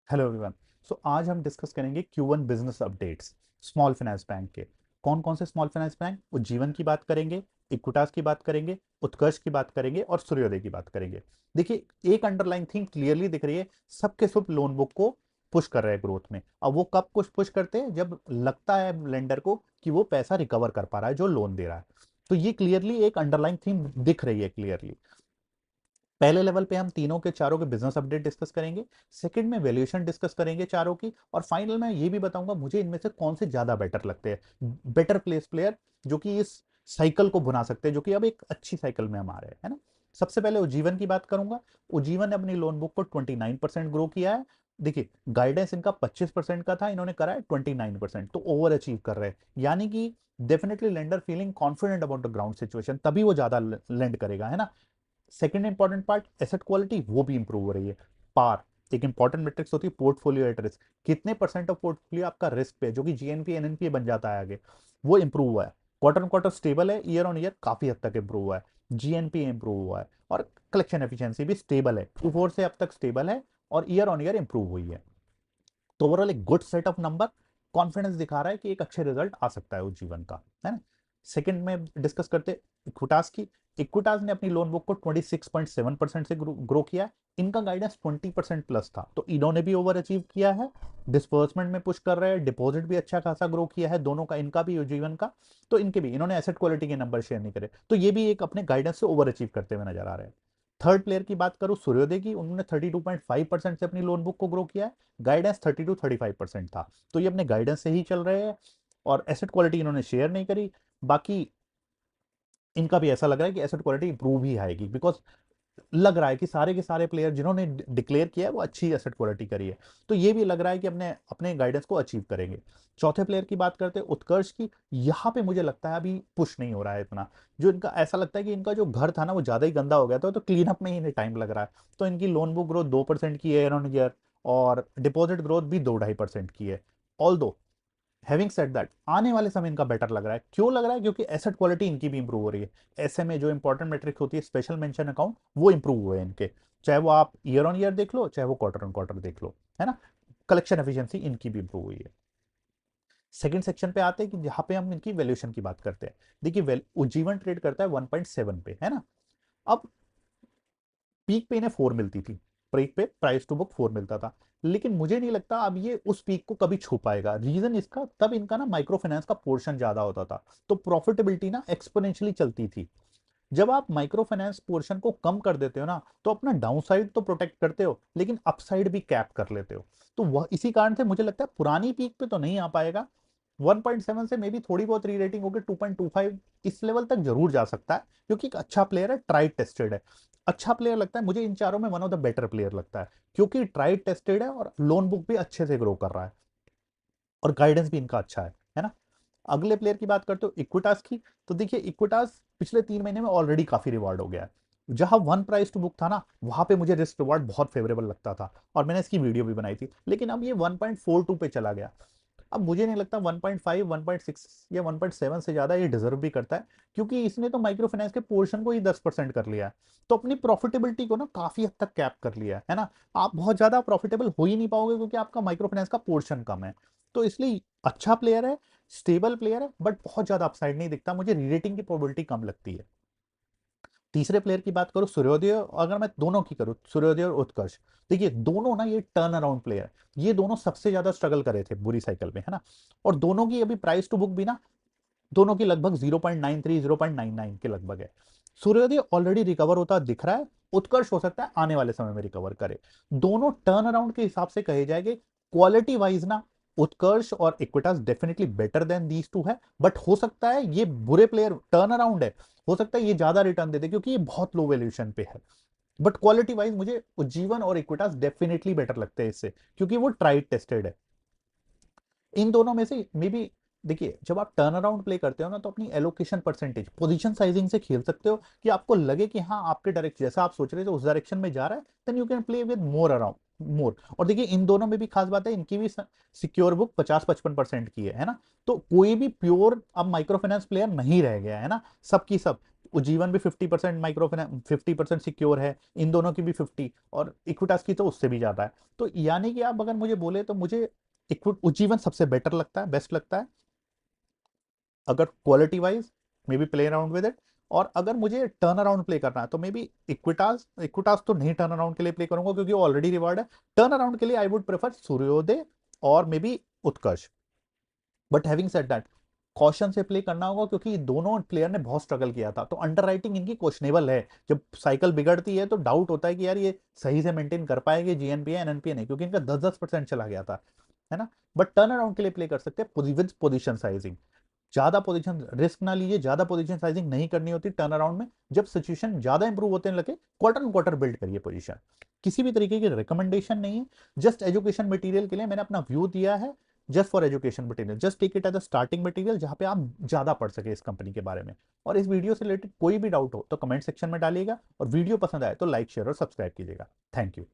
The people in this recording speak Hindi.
Hello everyone. सो आज हम डिस्कस करेंगे Q1 business updates small finance bank के। कौन कौन से स्मॉल फाइनेंस बैंक? उज्जीवन की बात करेंगे, इक्विटास की बात करेंगे, उत्कर्ष की बात करेंगे और सूर्योदय की बात करेंगे। देखिए, एक अंडरलाइन थीम क्लियरली दिख रही है। सबके सब लोन बुक को पुश कर रहे हैं ग्रोथ में। अब वो कब कुछ पुश करते हैं? जब लगता है लेंडर को कि वो पैसा रिकवर कर पा रहा है जो लोन दे रहा है। तो ये क्लियरली एक अंडरलाइन थीम दिख रही है क्लियरली। पहले लेवल पे हम तीनों के चारों के बिजनेस अपडेट डिस्कस करेंगे। सेकंड में वैल्यूएशन डिस्कस करेंगे चारों की, और फाइनल में ये भी बताऊंगा मुझे इनमें से कौन से ज्यादा बेटर लगते हैं, बेटर प्लेस प्लेयर जो कि इस साइकिल को बुना सकते हैं, जो कि अब एक अच्छी साइकिल में हम आ रहे हैं, है ना। सबसे पहले उज्जीवन की बात करूंगा। उज्जीवन ने अपनी लोन बुक को 29% ग्रो किया है। देखिए, गाइडेंस इनका 25% का था, इन्होंने करा है 29%, तो ओवर अचीव कर रहे हैं। यानी कि definitely lender feeling confident about the ground situation, तभी वो ज्यादा लेंड करेगा, है ना। Second important part, asset quality वो भी इंप्रूव हो रही है। पार एक इंपॉर्टेंट मेट्रिक्स होती है, पोर्टफोलियो एट रिस्क, कितने परसेंट ऑफ पोर्टफोलियो आपका रिस्क पे, जो कि जीएनपी एनएनपी बन जाता है आगे, वो इंप्रूव हुआ है। क्वार्टर ऑन क्वार्टर स्टेबल है, ईयर ऑन ईयर काफी हद तक इंप्रूव हुआ है। जीएनपी इंप्रूव हुआ है और कलेक्शन एफिशिएंसी भी स्टेबल है, Q4 से अब तक स्टेबल है और ईयर ऑन ईयर इंप्रूव हुई है। तो ओवरऑल एक good set of number confidence दिखा रहा है कि एक अच्छे रिजल्ट आ सकता है उस जीवन का, है ना। सेकंड में डिस्कस करते इक्विटास की। इक्विटास ने अपनी लोन बुक को 26.7% से ग्रो किया है। इनका गाइडेंस 20% प्लस था, तो इन्होंने भी ओवर अचीव किया है। डिस्पर्समेंट में पुश कर रहे हैं, डिपॉजिट भी अच्छा खासा ग्रो किया है दोनों का, इनका भी जीवन का। तो इनके भी, इन्होंने एसेट क्वालिटी के नंबर शेयर नहीं करे, तो ये भी एक अपने गाइडेंस से ओवर अचीव करते हुए नजर आ रहे हैं। थर्ड प्लेयर की बात करूं सूर्योदय की, उन्होंने 32.5% से अपनी लोन बुक को ग्रो किया है। गाइडेंस 30 to 35% था, तो ये अपने गाइडेंस से ही चल रहे हैं और एसेट क्वालिटी इन्होंने शेयर नहीं करी। बाकी इनका भी ऐसा लग रहा है कि एसेट क्वालिटी इंप्रूव ही आएगी, बिकॉज लग रहा है कि सारे के सारे प्लेयर जिन्होंने डिक्लेयर किया है वो अच्छी एसेट क्वालिटी करी है। तो ये भी लग रहा है कि अपने अपने गाइडेंस को अचीव करेंगे। चौथे प्लेयर की बात करते हैं उत्कर्ष की। यहाँ पे मुझे लगता है अभी पुश नहीं हो रहा है इतना। जो इनका ऐसा लगता है कि इनका जो घर था ना वो ज्यादा ही गंदा हो गया था, तो क्लीन अप में ही इन्हें टाइम लग रहा है। तो इनकी लोन बुक ग्रोथ 2% की है ईयर ऑन ईयर, और डिपॉजिट ग्रोथ भी 2-2.5% की है। ऑल दो हैविंग सेड दैट, आने वाले समय इनका बेटर लग रहा है। क्यों लग रहा है? क्योंकि एसेट क्वालिटी इनकी भी इंप्रूव हो रही है। एसएमए जो इंपॉर्टेंट मेट्रिक होती है, स्पेशल मेंशन अकाउंट, वो इंप्रूव हुए हैं इनके। चाहे वो आप ईयर ऑन ईयर देख लो, चाहे वो क्वार्टर ऑन क्वार्टर देख लो, है ना। कलेक्शन एफिशिएंसी इनकी भी इंप्रूव हुई है। सेकंड सेक्शन पे आते हैं कि जहां पे हम इनकी वैल्यूएशन की बात करते हैं। देखिए, उज्जीवन ट्रेड करता है 1.7 पे, है ना। अब पीक पे इन्हें 4 मिलती थी, पीक पे प्राइस टू बुक 4 मिलता था। लेकिन मुझे नहीं लगता अब ये उस पीक को कभी छू पाएगा। रीजन इसका, तब इनका ना माइक्रो फाइनेंस का पोर्शन ज्यादा होता था, तो प्रॉफिटेबिलिटी ना एक्सपोनेंशियली चलती थी। जब आप माइक्रो फाइनेंस पोर्शन को कम कर देते हो ना, तो अपना डाउनसाइड तो प्रोटेक्ट करते हो, लेकिन अपसाइड भी कैप कर लेते हो। तो वह इसी कारण से मुझे लगता है पुरानी पीक पे तो नहीं आ पाएगा। 1.7 से मे बी थोड़ी बहुत री रेटिंग होकर 2.25 इस लेवल तक जरूर जा सकता है, क्योंकि एक अच्छा प्लेयर है, ट्राइड टेस्टेड है। अच्छा प्लेयर लगता है मुझे इन चारों में, one of the better player लगता है, क्योंकि ट्राइड टेस्टेड है और लोन बुक भी अच्छे से ग्रो कर रहा है और गाइडेंस भी इनका अच्छा है ना। अगले प्लेयर की बात करते हो इक्विटास की। तो देखिए, इक्विटास पिछले 3 महीने में ऑलरेडी काफी रिवॉर्ड हो गया है। जहां वन प्राइस टू बुक था ना, वहां पे मुझे रिस्क रिवॉर्ड बहुत फेवरेबल लगता था और मैंने इसकी वीडियो भी बनाई थी, लेकिन अब ये 1.42 पे चला गया। अब मुझे नहीं लगता 1.5, 1.6 या 1.7 से ज्यादा ये डिजर्व भी करता है, क्योंकि इसने तो माइक्रो फाइनेंस के पोर्शन को ही 10% कर लिया है। तो अपनी प्रॉफिटेबिलिटी को ना काफी हद तक कैप कर लिया है ना। आप बहुत ज्यादा प्रॉफिटेबल हो ही नहीं पाओगे, क्योंकि आपका माइक्रो फाइनेंस का पोर्शन कम है। तो इसलिए अच्छा प्लेयर है, स्टेबल प्लेयर है, बट बहुत ज्यादा अपसाइड नहीं दिखता मुझे, रीरेटिंग की प्रोबेबिलिटी कम लगती है। तीसरे प्लेयर की बात करूं सूर्योदय, अगर मैं दोनों की करूं सूर्योदय और उत्कर्ष, देखिए दोनों ना ये टर्न अराउंड प्लेयर, ये दोनों सबसे ज्यादा स्ट्रगल करे थे बुरी साइकिल में, है ना। और दोनों की अभी प्राइस टू बुक भी ना, दोनों की लगभग 0.93 0.99 के लगभग है। सूर्योदय ऑलरेडी रिकवर होता दिख रहा है, उत्कर्ष हो सकता है आने वाले समय में रिकवर करे। दोनों टर्न अराउंड के हिसाब से कहे जाएंगे, क्वालिटी वाइज ना उत्कर्ष और Equitas definitely better than these two है। बट हो सकता है ये बुरे प्लेयर, टर्न अराउंड है, हो सकता है ये ज्यादा रिटर्न दे दे, क्योंकि ये बहुत लो वैल्यूएशन पे है। बट क्वालिटी वाइज मुझे उज्जीवन और इक्विटास डेफिनेटली बेटर लगते हैं इससे, क्योंकि वो ट्राइड टेस्टेड है। इन दोनों में से मे बी, देखिए जब आप टर्न अराउंड प्ले करते हो ना, तो अपनी एलोकेशन परसेंटेज, पोजीशन साइजिंग से खेल सकते हो कि आपको लगे कि हाँ आपके डायरेक्शन जैसा आप सोच रहे थे उस डायरेक्शन में जा रहा है, then you can play with more around more. और देखिए इन दोनों में भी खास बात है, इनकी भी सिक्योर बुक 50-55% की है ना। तो कोई भी प्योर अब माइक्रो फाइनेंस प्लेयर नहीं रह गया है ना, सबकी सब उज्जीवन भी 50% माइक्रो फाइनेंस, 50% सिक्योर है, इन दोनों की भी 50, और इक्विटास की तो उससे भी ज्यादा है। तो यानी कि आप अगर मुझे बोले तो मुझे उज्जीवन सबसे बेटर लगता है, बेस्ट लगता है अगर quality wise, may be play around with it. और अगर मुझे टर्न अराउंड प्ले करना है तो मे बी इक्विटास, इक्विटास तो नहीं टर्न अराउंड के लिए प्ले करूंगा क्योंकि वो ऑलरेडी रिवार्ड है। टर्न अराउंड के लिए आई वुड प्रेफर सूर्योदय और may be Utkarsh. But having said that, caution से प्ले करना होगा क्योंकि दोनों प्लेयर ने बहुत स्ट्रगल किया था, तो अंडर राइटिंग इनकी क्वेश्चनेबल है। जब साइकिल बिगड़ती है तो डाउट होता है कि यार ये सही से मेंटेन कर पाएंगे जीएनपीए एनएनपीए नहीं, क्योंकि इनका 10-10% चला गया था, है ना। बट टर्न अराउंड के लिए प्ले कर सकते हैं विद पोजिशन साइजिंग। ज्यादा पोजीशन रिस्क ना लीजिए, ज्यादा पोजीशन साइजिंग नहीं करनी होती टर्न अराउंड में। जब सिचुएशन ज्यादा इंप्रूव होते लगे, क्वार्टर क्वार्टर बिल्ड करिए पोजीशन। किसी भी तरीके की रिकमेंडेशन नहीं है, जस्ट एजुकेशन मटेरियल के लिए मैंने अपना व्यू दिया है। Just for education material, just take it as a starting material जहां पे आप ज्यादा पढ़ सके इस कंपनी के बारे में। और इस वीडियो से रिलेटेड कोई भी डाउट हो तो कमेंट सेक्शन में डालिएगा, और वीडियो पसंद आए तो लाइक शेयर और सब्सक्राइब कीजिएगा। Thank you.